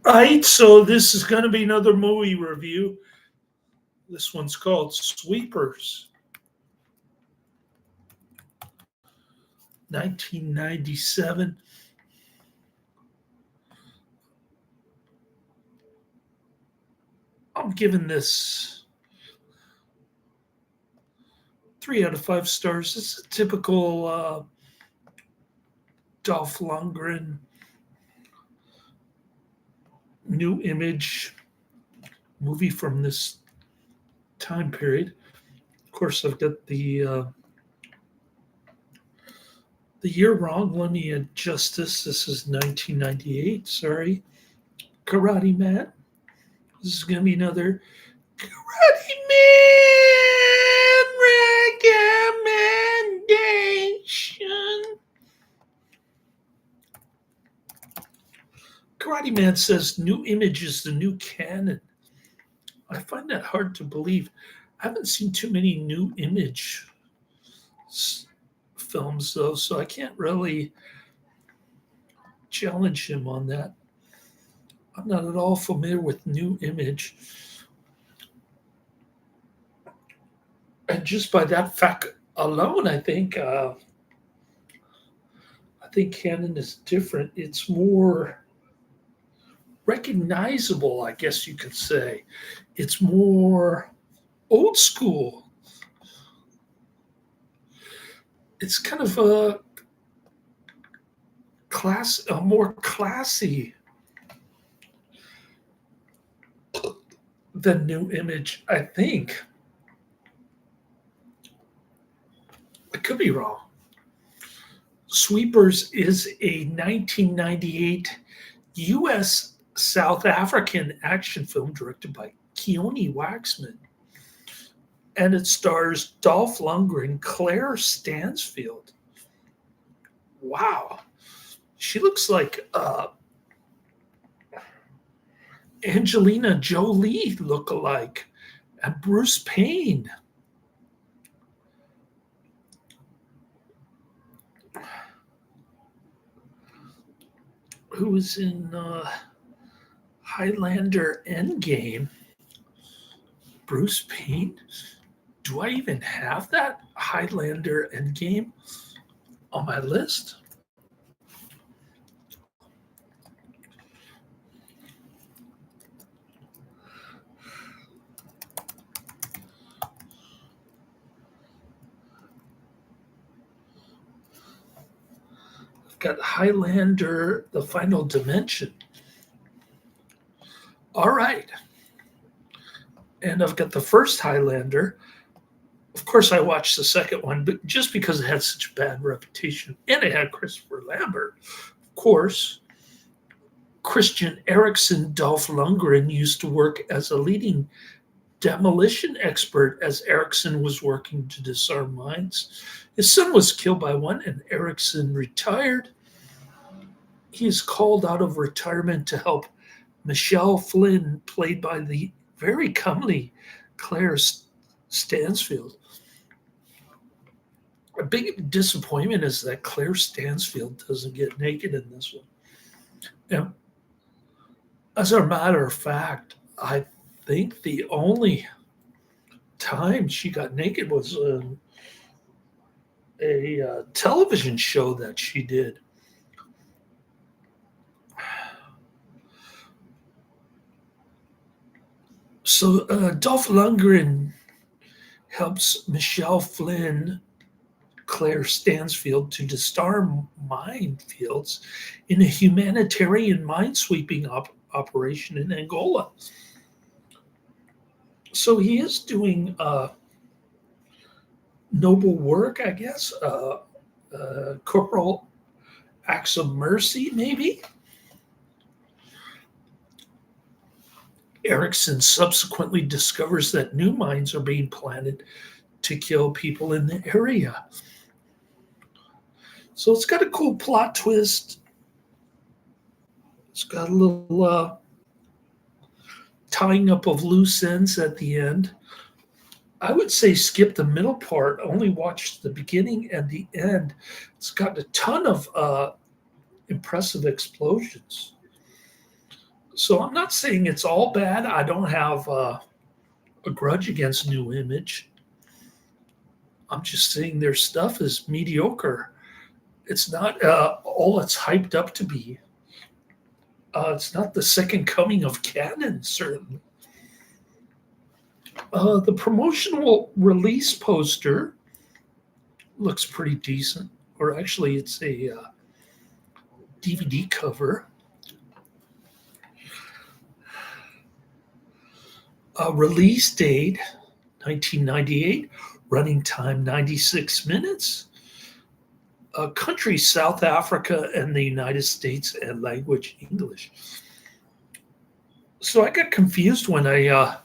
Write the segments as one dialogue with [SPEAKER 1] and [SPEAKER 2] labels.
[SPEAKER 1] Right, so this is going to be another movie review. This one's called Sweepers, 1997. I'm giving this 3 out of 5 stars. It's a typical Dolph Lundgren new image movie from this time period. Of course, I've got the year wrong. Let me adjust this. This is 1998. Sorry, Karate Man. This is going to be another Karate Man recommendation. Karate Man says new image is the new canon. I find that hard to believe. I haven't seen too many new image films though, so I can't really challenge him on that. I'm not at all familiar with new image. And just by that fact alone, I think canon is different. It's more recognizable, I guess you could say. It's more old school. It's kind of a more classy than new image, I think. I could be wrong. Sweepers is a 1998 U.S. South African action film directed by Keoni Waxman. And it stars Dolph Lundgren, Claire Stansfield. Wow. She looks like Angelina Jolie look-alike. And Bruce Payne. Who was in Highlander Endgame. Bruce Payne? Do I even have that Highlander Endgame on my list? I've got Highlander, The Final Dimension. All right. And I've got the first Highlander. Of course, I watched the second one, but just because it had such a bad reputation, and it had Christopher Lambert, of course. Christian Eriksen Dolph Lundgren used to work as a leading demolition expert as Eriksen was working to disarm mines. His son was killed by one, and Eriksen retired. He is called out of retirement to help Michelle Flynn, played by the very comely Claire Stansfield. A big disappointment is that Claire Stansfield doesn't get naked in this one. Now, as a matter of fact, I think the only time she got naked was a television show that she did. So Dolph Lundgren helps Michelle Flynn, Claire Stansfield, to disarm minefields in a humanitarian minesweeping operation in Angola. So he is doing noble work, I guess. Corporal acts of mercy, maybe. Eriksen subsequently discovers that new mines are being planted to kill people in the area. So it's got a cool plot twist. It's got a little tying up of loose ends at the end. I would say skip the middle part, only watch the beginning and the end. It's got a ton of impressive explosions. So I'm not saying it's all bad. I don't have a grudge against New Image. I'm just saying their stuff is mediocre. It's not all it's hyped up to be. It's not the second coming of canon, certainly. The promotional release poster looks pretty decent, or actually, it's a DVD cover. Release date 1998, running time 96 minutes. Country South Africa and the United States, and language English. So I got confused when I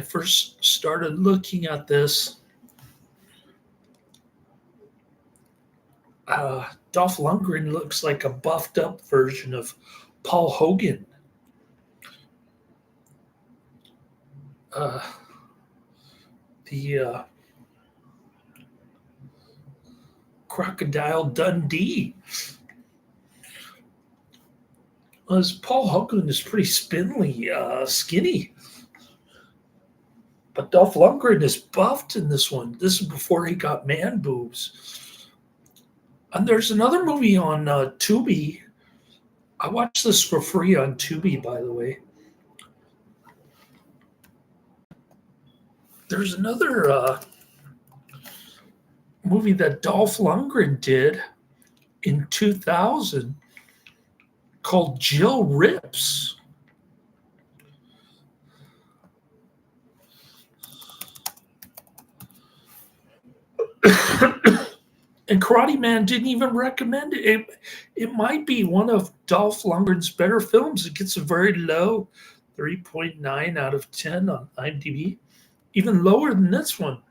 [SPEAKER 1] first started looking at this. Dolph Lundgren looks like a buffed up version of Paul Hogan. The Crocodile Dundee. As Paul Hogan is pretty spindly, skinny. But Dolph Lundgren is buffed in this one. This is before he got man boobs. And there's another movie on Tubi. I watched this for free on Tubi, by the way. There's another movie that Dolph Lundgren did in 2000 called Jill Rips. And Karate Man didn't even recommend it. It might be one of Dolph Lundgren's better films. It gets a very low 3.9 out of 10 on IMDb, even lower than this one.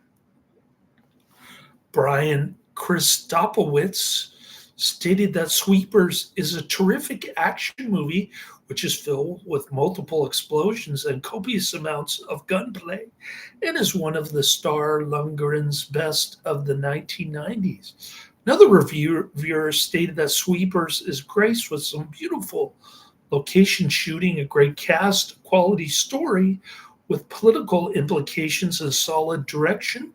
[SPEAKER 1] Brian Christopowitz stated that Sweepers is a terrific action movie which is filled with multiple explosions and copious amounts of gunplay, and is one of the star Lundgren's best of the 1990s. Another reviewer stated that Sweepers is graced with some beautiful location shooting, a great cast, quality story with political implications and solid direction.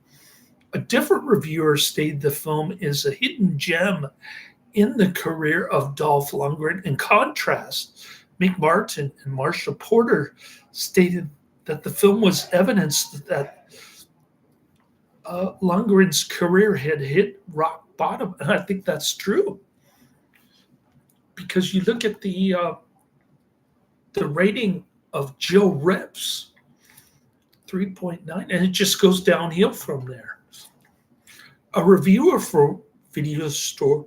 [SPEAKER 1] A different reviewer stated the film is a hidden gem in the career of Dolph Lundgren. In contrast, Mick Martin and Marsha Porter stated that the film was evidence that Lundgren's career had hit rock bottom, and I think that's true. Because you look at the rating of Jill Rips, 3.9, and it just goes downhill from there. A reviewer for Video Store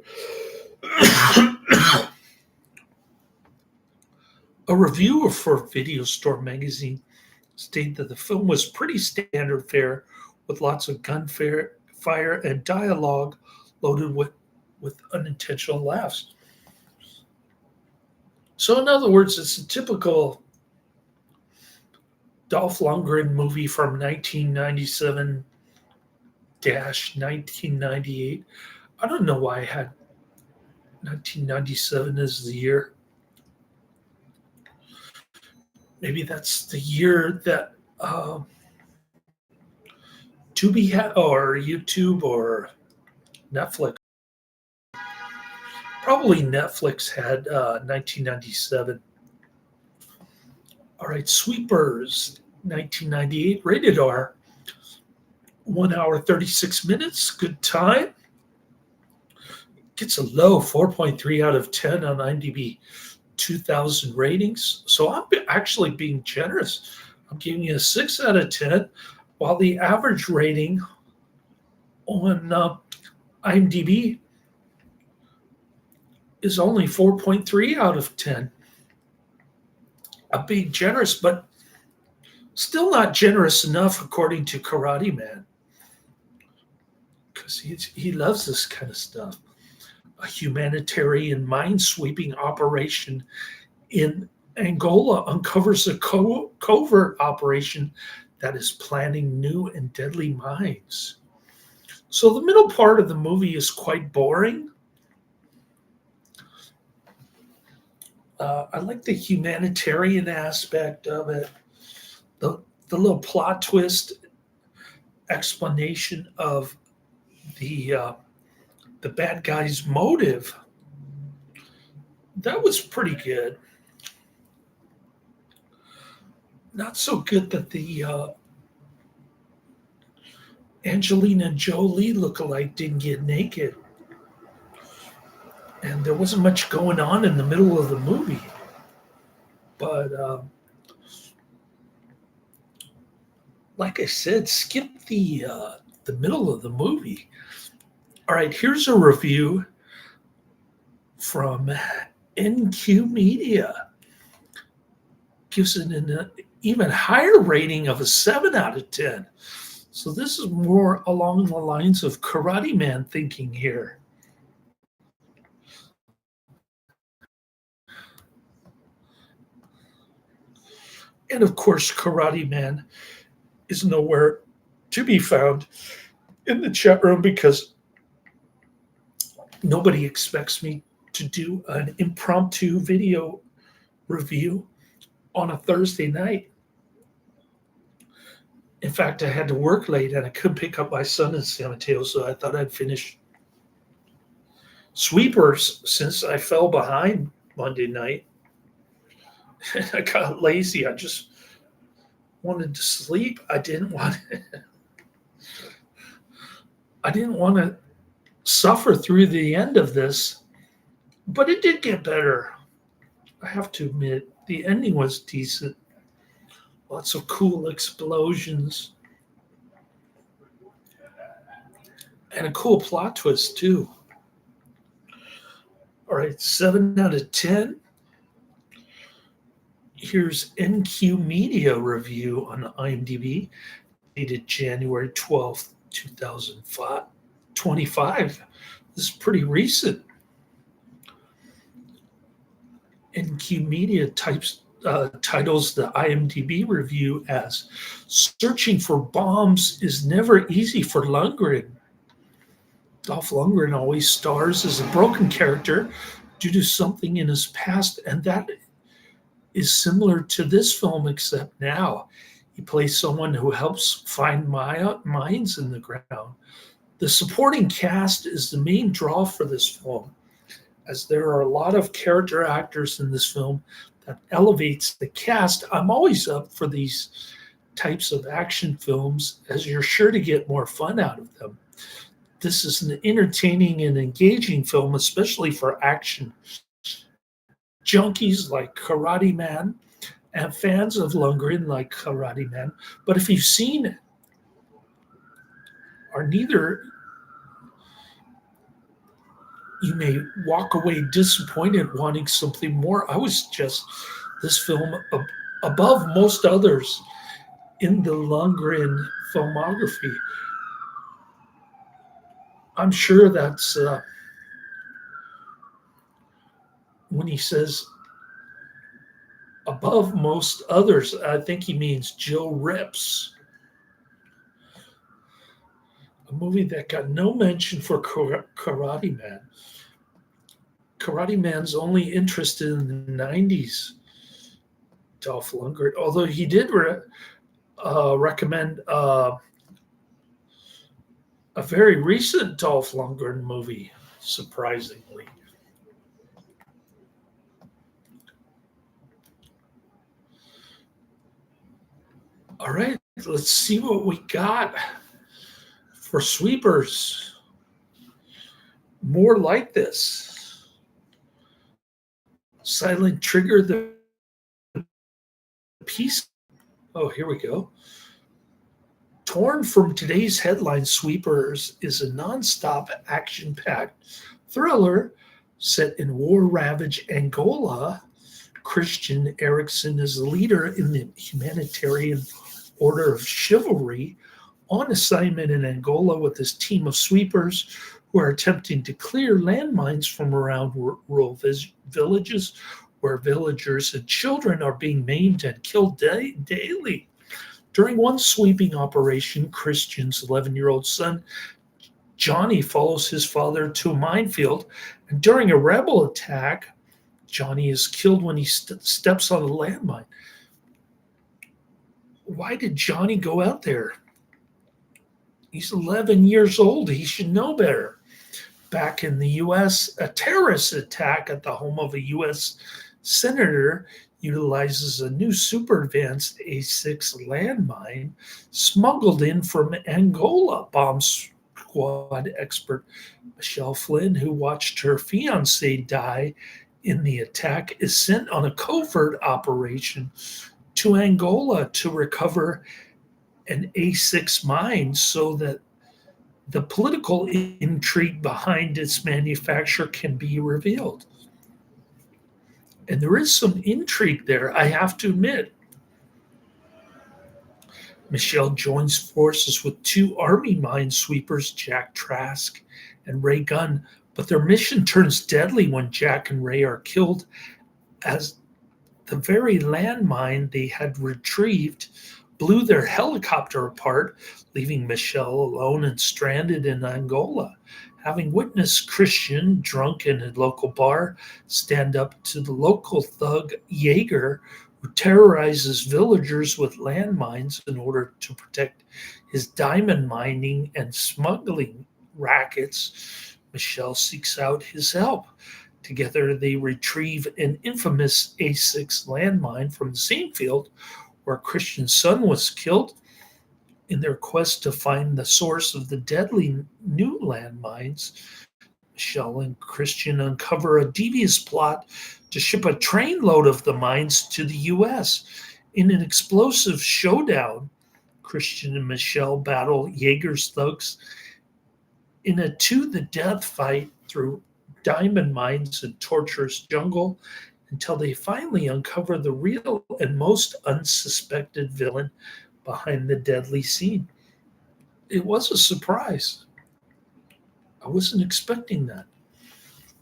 [SPEAKER 1] magazine stated that the film was pretty standard fare with lots of gunfire and dialogue loaded with unintentional laughs. So in other words, it's a typical Dolph Lundgren movie from 1997-1998. I don't know why I had 1997 as the year. Maybe that's the year that Tubi had, or YouTube, or Netflix. Probably Netflix had 1997. All right, Sweepers, 1998, rated R. 1 hour, 36 minutes, good time. Gets a low 4.3 out of 10 on IMDb, 2,000 ratings. So I'm actually being generous. I'm giving you a 6 out of 10, while the average rating on IMDb is only 4.3 out of 10. I'm being generous, but still not generous enough, according to Karate Man, because he loves this kind of stuff. A humanitarian mine-sweeping operation in Angola uncovers a covert operation that is planning new and deadly mines. So the middle part of the movie is quite boring. I like the humanitarian aspect of it, the the little plot twist explanation of the uh, the bad guy's motive. That was pretty good. Not so good that the Angelina Jolie lookalike didn't get naked, and there wasn't much going on in the middle of the movie. But like I said, skip the middle of the movie. All right, here's a review from NQ Media. Gives it an even higher rating of a 7 out of 10. So this is more along the lines of Karate Man thinking here. And of course, Karate Man is nowhere to be found in the chat room because nobody expects me to do an impromptu video review on a Thursday night. In fact, I had to work late and I couldn't pick up my son in San Mateo, so I thought I'd finish Sweepers since I fell behind Monday night. And I got lazy. I just wanted to sleep. I didn't want to suffer through the end of this, but it did get better. I have to admit, the ending was decent. Lots of cool explosions. And a cool plot twist, too. All right, 7 out of 10. Here's NQ Media review on IMDb, dated January 12th, 2025. This is pretty recent. NQ Media titles the IMDb review as "Searching for Bombs is Never Easy for Lundgren." Dolph Lundgren always stars as a broken character due to something in his past, and that is similar to this film, except now he plays someone who helps find mines in the ground. The supporting cast is the main draw for this film, as there are a lot of character actors in this film that elevates the cast. I'm always up for these types of action films, as you're sure to get more fun out of them. This is an entertaining and engaging film, especially for action junkies like Karate Man and fans of Lundgren like Karate Man. But if you've seen or neither, you may walk away disappointed wanting something more. This film above most others in the Lundgren filmography. I'm sure that's when he says above most others, I think he means Joe Rips, a movie that got no mention for Karate Man. Karate Man's only interested in the 90s Dolph Lundgren, although he did recommend a very recent Dolph Lundgren movie, surprisingly. All right, let's see what we got for Sweepers. More like this. Silent Trigger, the piece. Oh, here we go. Torn from today's headline, Sweepers is a nonstop action-packed thriller set in war-ravaged Angola. Christian Eriksen is a leader in the humanitarian Order of Chivalry on assignment in Angola with his team of sweepers who are attempting to clear landmines from around rural villages where villagers and children are being maimed and killed daily. During one sweeping operation, Christian's 11-year-old son, Johnny, follows his father to a minefield, and during a rebel attack, Johnny is killed when he steps on a landmine. Why did Johnny go out there? He's 11 years old. He should know better. Back in the U.S., a terrorist attack at the home of a U.S. senator utilizes a new super advanced A6 landmine smuggled in from Angola. Bomb squad expert Michelle Flynn, who watched her fiance die in the attack, is sent on a covert operation to Angola to recover an A6 mine so that the political intrigue behind its manufacture can be revealed. And there is some intrigue there, I have to admit. Michelle joins forces with two Army minesweepers, Jack Trask and Ray Gunn, but their mission turns deadly when Jack and Ray are killed as the very landmine they had retrieved blew their helicopter apart, leaving Michelle alone and stranded in Angola. Having witnessed Christian, drunk in a local bar, stand up to the local thug Jaeger, who terrorizes villagers with landmines in order to protect his diamond mining and smuggling rackets, Michelle seeks out his help. Together, they retrieve an infamous A6 landmine from the same field where Christian's son was killed. In their quest to find the source of the deadly new landmines, Michelle and Christian uncover a devious plot to ship a trainload of the mines to the U.S. In an explosive showdown, Christian and Michelle battle Jaeger's thugs in a to-the-death fight through diamond mines and torturous jungle until they finally uncover the real and most unsuspected villain behind the deadly scene. It was a surprise. I wasn't expecting that.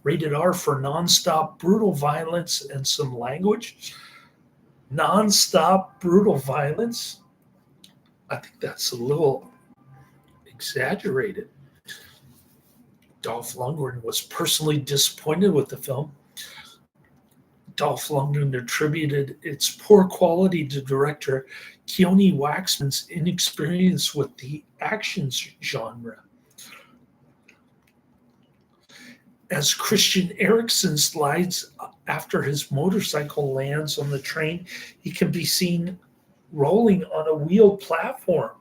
[SPEAKER 1] Rated R for nonstop brutal violence and some language. Nonstop brutal violence? I think that's a little exaggerated. Dolph Lundgren was personally disappointed with the film. Dolph Lundgren attributed its poor quality to director Keoni Waxman's inexperience with the action genre. As Christian Eriksen slides after his motorcycle lands on the train, he can be seen rolling on a wheeled platform.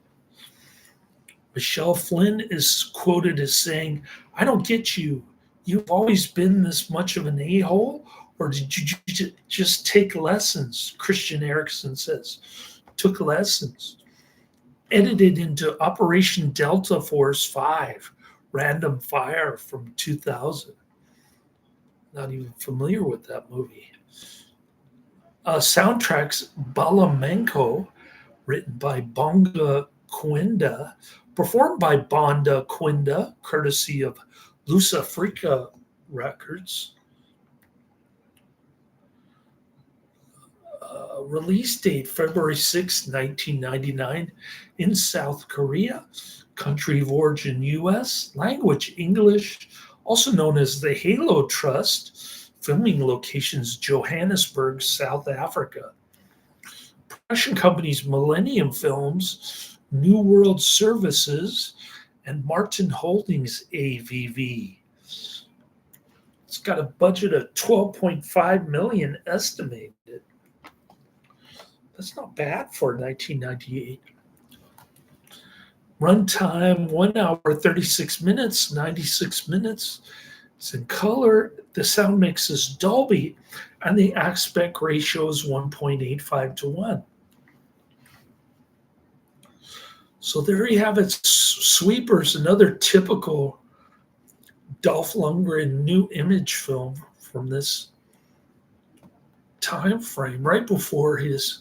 [SPEAKER 1] Michelle Flynn is quoted as saying, "I don't get you. You've always been this much of an a-hole? Or did you just take lessons?" Christian Eriksen says, "Took lessons." Edited into Operation Delta Force 5, Random Fire from 2000. Not even familiar with that movie. Soundtracks Balamenko, written by Bonga Quinda, performed by Bonda Quinda, courtesy of Luz Africa Records. Release date February 6, 1999 in South Korea. Country of origin US. Language English, also known as the Halo Trust. Filming locations Johannesburg, South Africa. Production companies Millennium Films, New World Services, and Martin Holdings AVV. It's got a budget of $12.5 million estimated. That's not bad for 1998. Runtime 1 hour 36 minutes, 96 minutes. It's in color. The sound mix is Dolby, and the aspect ratio is 1.85 to 1. So there you have it, Sweepers, another typical Dolph Lundgren new image film from this time frame, right before his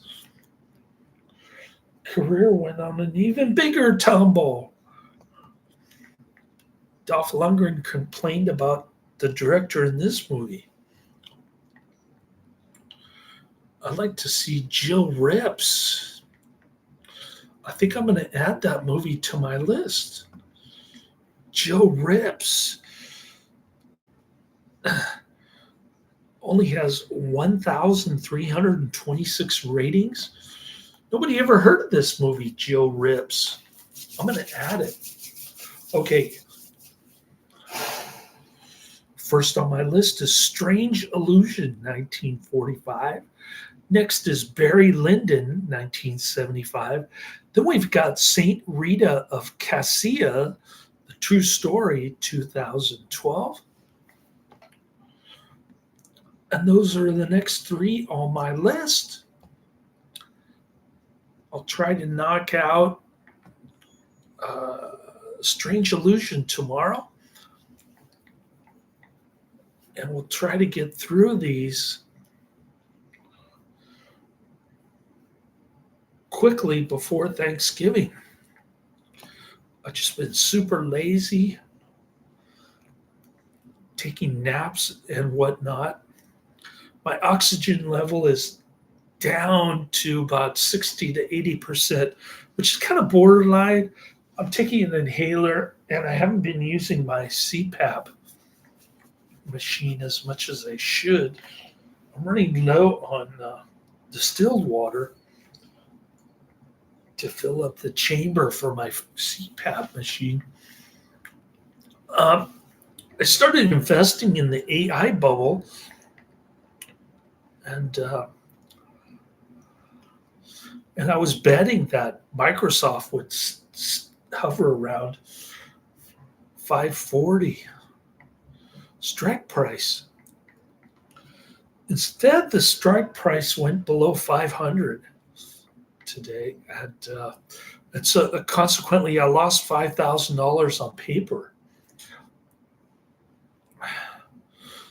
[SPEAKER 1] career went on an even bigger tumble. Dolph Lundgren complained about the director in this movie. I'd like to see Jill Rips. I think I'm going to add that movie to my list. Jill Rips. only has 1,326 ratings. Nobody ever heard of this movie, Joe Rips. I'm going to add it. Okay. First on my list is Strange Illusion, 1945. Next is Barry Lyndon, 1975. Then we've got Saint Rita of Cassia, The True Story, 2012. And those are the next three on my list. I'll try to knock out Strange Illusion tomorrow. And we'll try to get through these quickly before Thanksgiving. I've just been super lazy, taking naps and whatnot. My oxygen level is down to about 60 to 80%, which is kind of borderline. I'm taking an inhaler and I haven't been using my CPAP machine as much as I should. I'm running low on distilled water to fill up the chamber for my CPAP machine. I started investing in the AI bubble, and I was betting that Microsoft would hover around 540 strike price. Instead, the strike price went below 500 today, and consequently, I lost $5,000 on paper.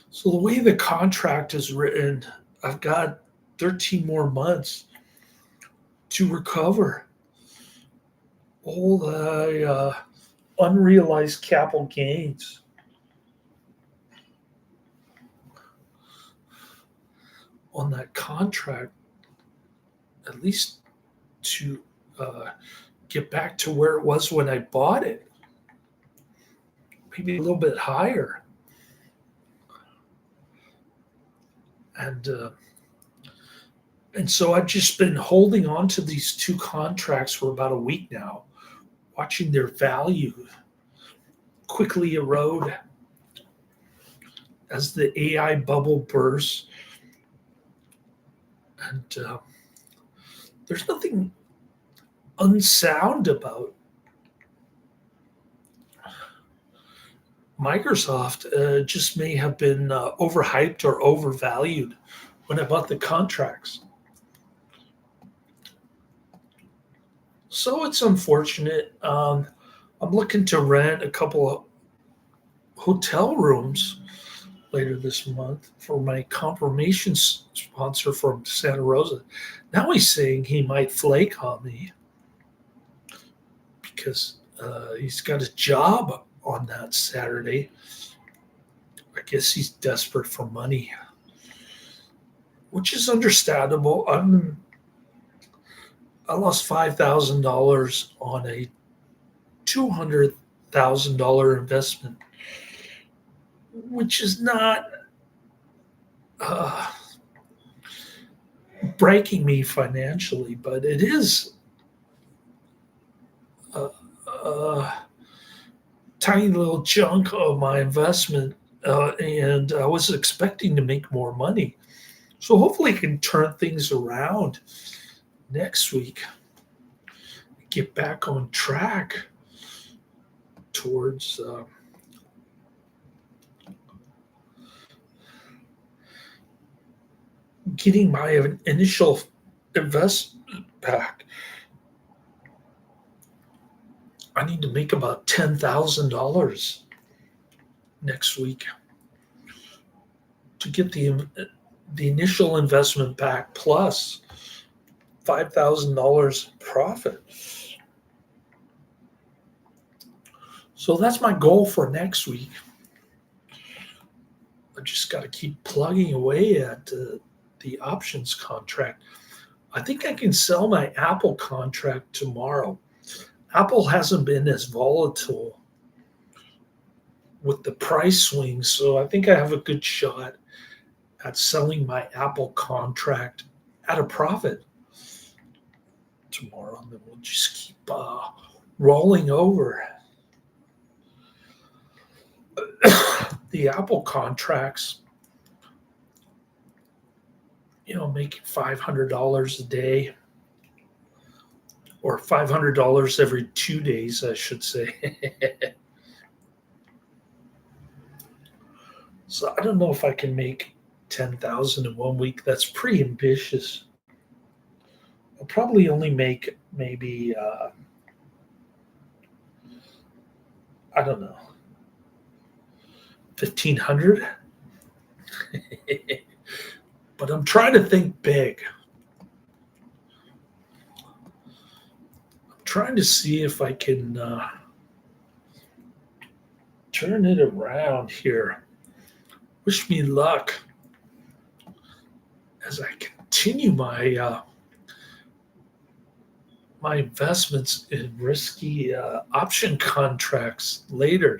[SPEAKER 1] So the way the contract is written, I've got 13 more months to recover all the unrealized capital gains. On that contract, at least to get back to where it was when I bought it, maybe a little bit higher. And so I've just been holding on to these two contracts for about a week now, watching their value quickly erode as the AI bubble bursts. And there's nothing unsound about Microsoft. Just may have been overhyped or overvalued when I bought the contracts. So it's unfortunate. I'm looking to rent a couple of hotel rooms later this month for my confirmation sponsor from Santa Rosa. Now he's saying he might flake on me because he's got a job on that Saturday. I guess he's desperate for money, which is understandable. I lost $5,000 on a $200,000 investment, which is not breaking me financially, but it is a tiny little chunk of my investment, and I was expecting to make more money. So hopefully I can turn things around next week, get back on track towards getting my initial investment back. I need to make about $10,000 next week to get the initial investment back plus $5,000 profit. So that's my goal for next week. I just got to keep plugging away at the options contract. I think I can sell my Apple contract tomorrow. Apple hasn't been as volatile with the price swings, so I think I have a good shot at selling my Apple contract at a profit tomorrow, and then we'll just keep rolling over. The Apple contracts, making $500 a day, or $500 every 2 days, I should say. So I don't know if I can make 10,000 in 1 week. That's pretty ambitious. I'll probably only make maybe I don't know, 1,500. But I'm trying to think big. I'm trying to see if I can turn it around here. Wish me luck as I continue my my investments in risky option contracts later.